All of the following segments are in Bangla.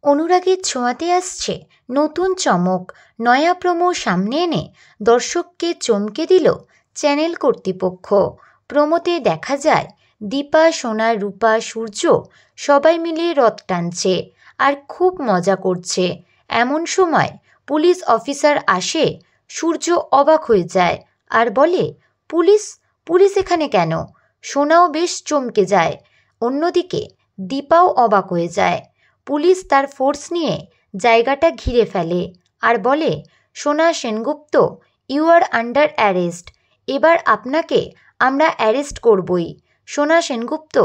অনুরাগের ছোঁয়াতে আসছে নতুন চমক। নয়া প্রোমো সামনে এনে দর্শককে চমকে দিল চ্যানেল কর্তৃপক্ষ। প্রোমোতে দেখা যায় দীপা, সোনা, রূপা, সূর্য সবাই মিলে রথ টানছে আর খুব মজা করছে। এমন সময় পুলিশ অফিসার আসে। সূর্য অবাক হয়ে যায় আর বলে, পুলিশ পুলিশ এখানে কেন? সোনাও বেশ চমকে যায়। অন্যদিকে দীপাও অবাক হয়ে যায়। পুলিশ তার ফোর্স নিয়ে জায়গাটা ঘিরে ফেলে আর বলে, Sona Sengupta, you are under arrest. এবার আপনাকে আমরা অ্যারেস্ট করবই। সোনা সেনগুপ্ত,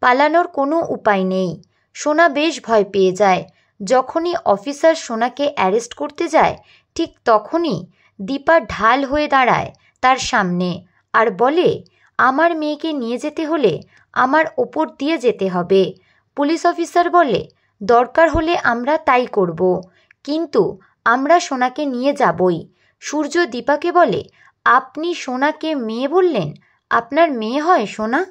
পালানোর কোনো উপায় নেই। সোনা বেশ ভয় পেয়ে যায়। যখনই অফিসার সোনাকে অ্যারেস্ট করতে যায় ঠিক তখনই দীপা ঢাল হয়ে দাঁড়ায় তার সামনে আর বলে, আমার মেয়েকে নিয়ে যেতে হলে আমার ওপর দিয়ে যেতে হবে। পুলিশ অফিসার বলে, দরকার হলে আমরা তাই করব, কিন্তু আমরা সোনাকে নিয়ে যাবই। সূর্য দীপাকে বলে, আপনি সোনাকে মেয়ে বললেন? আপনার মেয়ে হয় সোনা?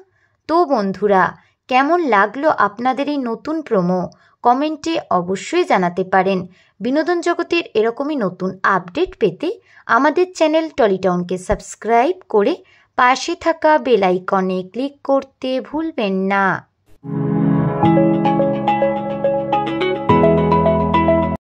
তো বন্ধুরা, কেমন লাগলো আপনাদের এই নতুন প্রোমো? কমেন্টে অবশ্যই জানাতে পারেন। বিনোদন জগতের এরকমই নতুন আপডেট পেতে আমাদের চ্যানেল টলিটাউনকে সাবস্ক্রাইব করে পাশে থাকা বেল আইকনে ক্লিক করতে ভুলবেন না।